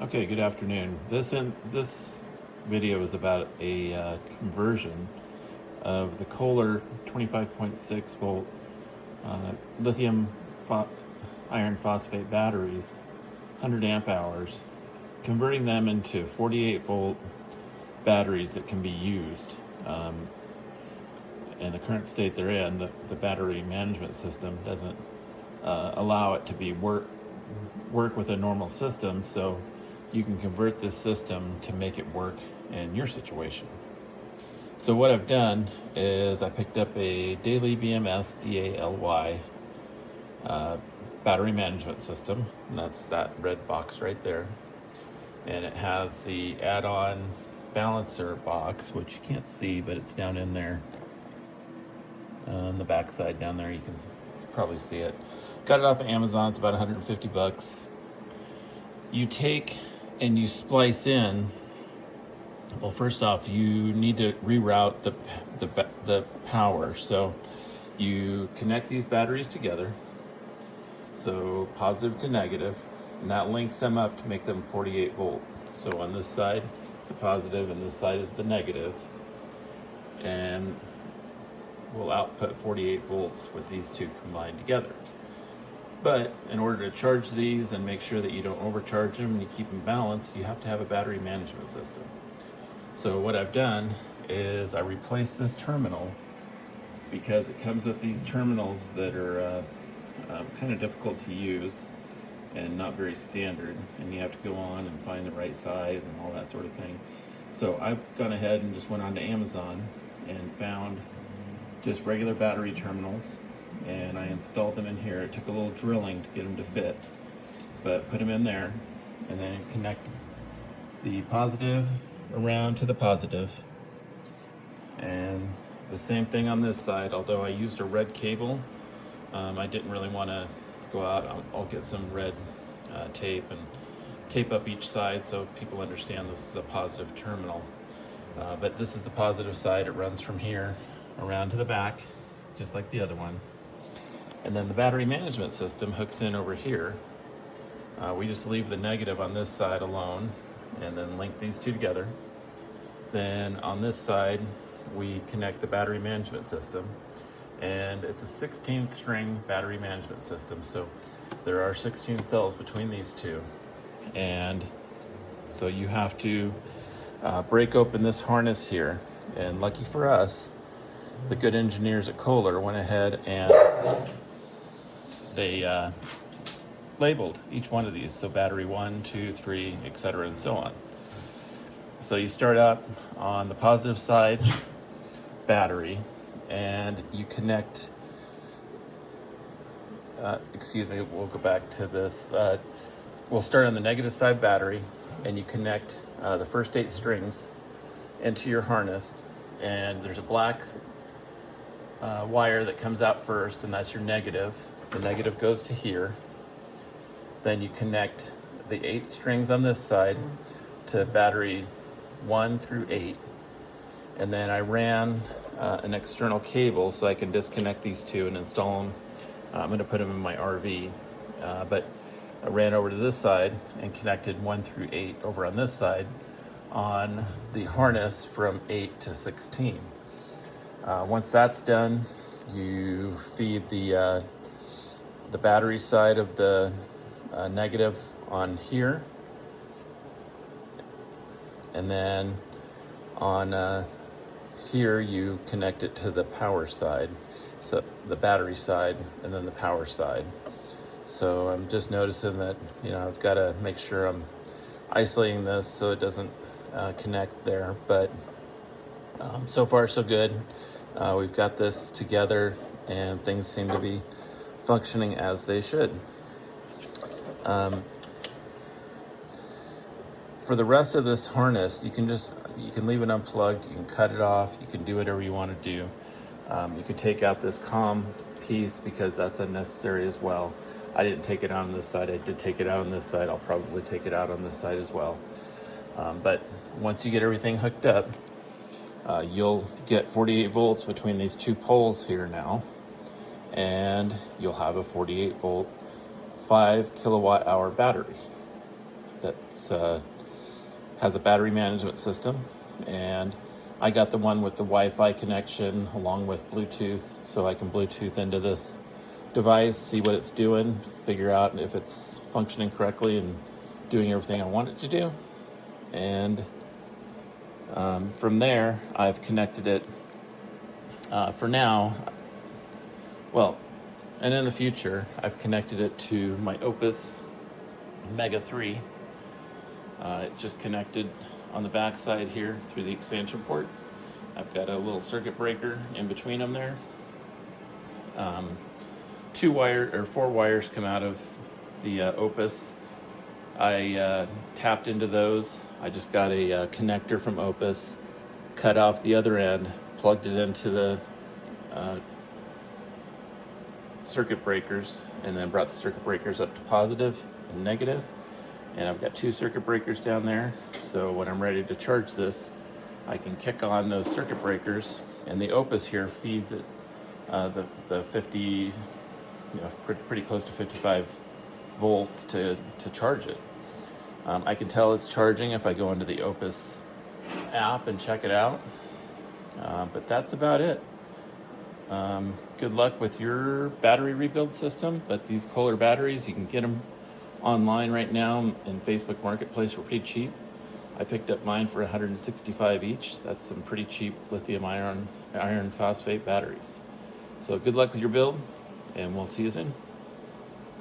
Okay, good afternoon. This video is about a conversion of the Kohler 25.6 volt lithium iron phosphate batteries, 100 amp hours, converting them into 48 volt batteries that can be used. In the current state they're in, the battery management system doesn't allow it to be work with a normal system, so you can convert this system to make it work in your situation. So what I've done is I picked up a daily BMS DALY battery management system, and that's that red box right there. And it has the add-on balancer box, which you can't see, but it's down in there. On the back side down there, you can probably see it. Got it off of Amazon. It's about 150 bucks. You take and you splice in. Well, first off, you need to reroute the power. So you connect these batteries together, so positive to negative, and that links them up to make them 48 volt. So on this side is the positive and this side is the negative, and will output 48 volts with these two combined together. But in order to charge these and make sure that you don't overcharge them and you keep them balanced, you have to have a battery management system. So what I've done is I replaced this terminal, because it comes with these terminals that are kind of difficult to use and not very standard, and you have to go on and find the right size and all that sort of thing. So I've gone ahead and just went on to Amazon and found just regular battery terminals, and I installed them in here. It took a little drilling to get them to fit, but put them in there and then connect the positive around to the positive. And the same thing on this side, although I used a red cable. I didn't really want to go out. I'll get some red tape and tape up each side so people understand this is a positive terminal. But this is the positive side. It runs from here around to the back, just like the other one. And then the battery management system hooks in over here. We just leave the negative on this side alone and then link these two together. Then on this side, we connect the battery management system, and it's a 16 string battery management system. So there are 16 cells between these two. And so you have to break open this harness here. And lucky for us, the good engineers at Kohler went ahead and they labeled each one of these. So battery 1, 2, 3, etc., and so on. So you start out on the positive side battery, and you connect, we'll go back to this. We'll start on the negative side battery, and you connect the first 8 strings into your harness, and there's a black wire that comes out first, and that's your negative. The negative goes to here. Then you connect the 8 strings on this side to battery 1 through 8, and then I ran an external cable so I can disconnect these two and install them. I'm going to put them in my RV, but I ran over to this side and connected 1 through 8 over on this side on the harness from 8 to 16. Once that's done, you feed the battery side of the negative on here, and then on here you connect it to the power side, so the battery side and then the power side. So I'm just noticing that I've got to make sure I'm isolating this so it doesn't connect there, but so far so good. We've got this together and things seem to be functioning as they should. For the rest of this harness, you can leave it unplugged, you can cut it off, you can do whatever you want to do. You can take out this COM piece because that's unnecessary as well. I didn't take it out on this side. I did take it out on this side. I'll probably take it out on this side as well. But once you get everything hooked up, you'll get 48 volts between these two poles here now, and you'll have a 48 volt 5 kilowatt hour battery. that's has a battery management system, and I got the one with the Wi-Fi connection along with Bluetooth, so I can Bluetooth into this device, see what it's doing, figure out if it's functioning correctly and doing everything I want it to do. And from there, I've connected it for now. Well, and in the future, I've connected it to my Opus Mega 3. It's just connected on the back side here through the expansion port. I've got a little circuit breaker in between them there. 4 wires come out of the Opus. I tapped into those. I just got a connector from Opus, cut off the other end, plugged it into the circuit breakers, and then brought the circuit breakers up to positive and negative. And I've got 2 circuit breakers down there, so when I'm ready to charge this, I can kick on those circuit breakers, and the Opus here feeds it the 50, pretty close to 55 volts to charge it. I can tell it's charging if I go into the Opus app and check it out, but that's about it. Good luck with your battery rebuild system, but these Kohler batteries, you can get them online right now in Facebook Marketplace for pretty cheap. I picked up mine for $165 each. That's some pretty cheap lithium iron phosphate batteries. So good luck with your build, and we'll see you soon.